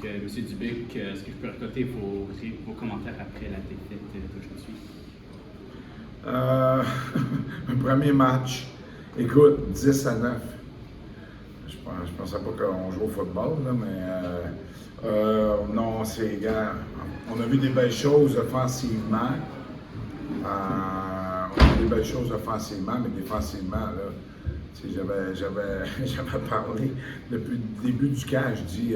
M. Dubuc, est-ce que je peux récolter vos commentaires après la défaite d'aujourd'hui? Un premier match, écoute, 10-9. Je pensais pas qu'on joue au football, là, mais non, c'est gars. On a vu des belles choses offensivement. On a vu des belles choses offensivement, mais défensivement, là, j'avais parlé depuis le début du camp, je dis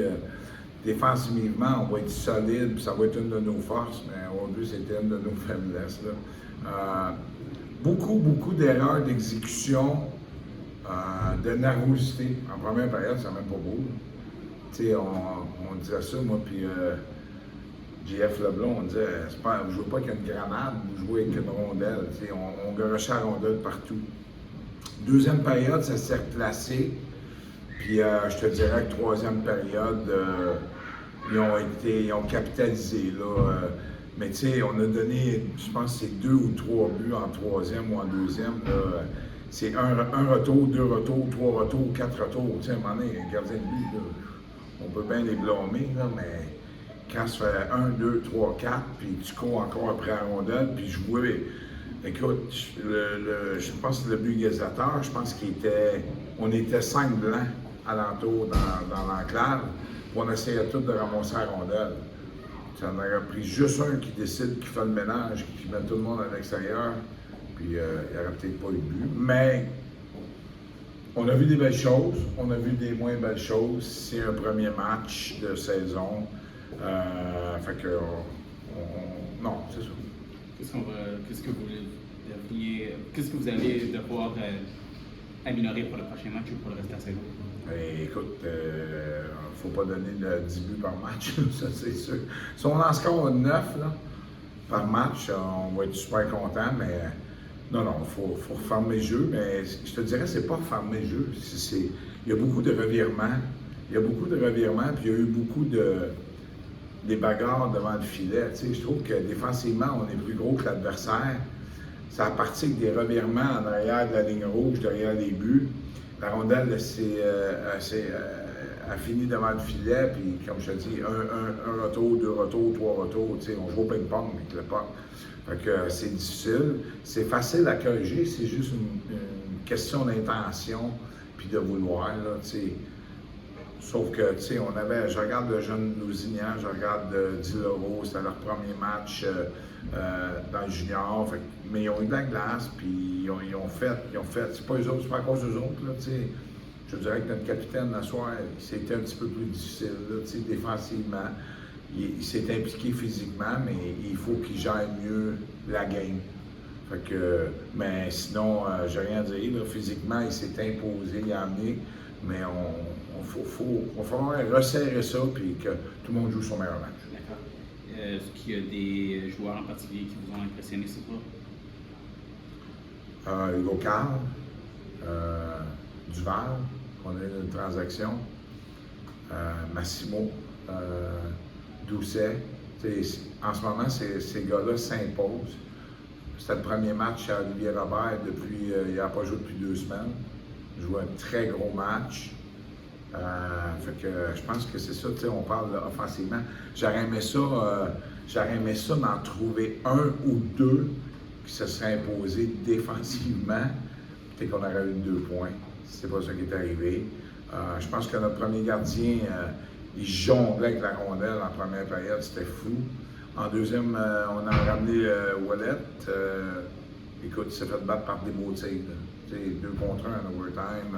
défensivement, on va être solide, puis ça va être une de nos forces, mais aujourd'hui, c'était une de nos faiblesses. Là. Beaucoup d'erreurs d'exécution, de nervosité. En première période, c'est même pas beau. Tu sais, on disait ça, moi, puis JF Leblond, on disait, vous ne jouez pas avec une grenade, vous jouez avec une rondelle. Tu sais, on garochait la rondelle partout. Deuxième période, ça s'est replacé. Puis je te dirais que troisième période, ils ont capitalisé. Là, mais tu sais, on a donné, je pense que c'est 2 ou 3 buts en troisième ou en deuxième. C'est un retour, 2 retours, 3 retours, 4 retours. Tu sais, à un moment donné, un gardien de but, là, on peut bien les blâmer, là, mais quand ça fait 1, 2, 3, 4, puis tu cours encore après la rondelle, puis je vois, écoute, je pense que le but égalisateur, je pense on était 5 blancs alentour dans l'enclave, puis on essayait tous de ramasser la rondelle. Ça en aurait pris juste un qui décide, qui fait le ménage, qui met tout le monde à l'extérieur, puis il n'y aurait peut-être pas eu de but. Mais on a vu des belles choses, on a vu des moins belles choses. C'est un premier match de saison. Fait que, non, c'est ça. Qu'est-ce que vous allez devoir améliorer pour le prochain match ou pour le reste de la saison? Écoute, faut pas donner 10 buts par match, ça c'est sûr. Si on en score 9 là, par match, on va être super content, mais non, faut refermer le jeu, mais je te dirais, c'est pas refermer le jeu. Il y a beaucoup de revirements. Il y a beaucoup de revirements, puis il y a eu beaucoup des bagarres devant le filet. Tu sais, je trouve que défensivement, on est plus gros que l'adversaire. Ça a parti avec des revirements en arrière de la ligne rouge, derrière les buts. La rondelle a fini devant le filet, puis comme je te dis, un retour, 2 retours, 3 retours, tu sais, on joue au ping-pong avec le puck. Fait que c'est difficile. C'est facile à corriger, c'est juste une question d'intention puis de vouloir, là, tu sais. Sauf que, tu sais, je regarde le jeune Lousignan, je regarde Diloro, c'était leur premier match dans le junior, mais ils ont eu de la glace, puis ils ont fait, c'est pas eux autres, c'est pas à cause d'eux autres, là, tu sais. Je dirais que notre capitaine, la soir, c'était un petit peu plus difficile, là, tu sais, défensivement. Il s'est impliqué physiquement, mais il faut qu'il gère mieux la game. Fait que, mais sinon, j'ai rien à dire, là. Physiquement, il s'est imposé, il a amené, mais il va falloir resserrer ça puis que tout le monde joue son meilleur match. D'accord. Est-ce qu'il y a des joueurs en particulier qui vous ont impressionné ce soir? Hugo Carl, Duval, qu'on a eu une transaction, Massimo, Doucet. En ce moment, ces gars-là s'imposent. C'était le premier match à Olivier Robert depuis, il n'a pas joué depuis 2 semaines. Il joue un très gros match. Fait que je pense que c'est ça, tu sais, on parle là, offensivement. J'aurais aimé ça d'en trouver 1 ou 2 qui se seraient imposés défensivement. Peut-être qu'on aurait eu 2 points. C'est pas ça qui est arrivé. Je pense que notre premier gardien, il jonglait avec la rondelle en première période, c'était fou. En deuxième, on a ramené Wallet. Écoute, il s'est fait battre par des beaux tirs. 2 contre 1 en overtime,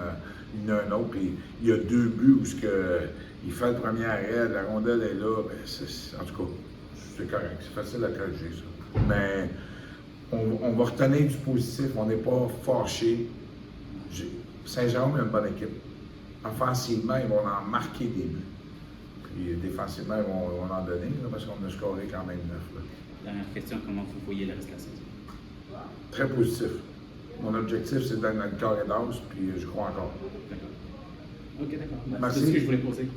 il y en a un autre, puis il y a 2 buts où il fait le premier arrêt, la rondelle est là, en tout cas, c'est correct, c'est facile à corriger ça. Mais on va retenir du positif, on n'est pas fâché. Saint-Jérôme a une bonne équipe. Offensivement, ils vont en marquer des buts. Puis défensivement, ils vont en donner, là, parce qu'on a scoré quand même 9. Là. Dernière question, comment vous voyez le reste de la saison? Très positif. Mon objectif, c'est d'être dans le corps et d'os, puis je crois encore. D'accord. OK, d'accord. Merci. C'est ce que je voulais poser.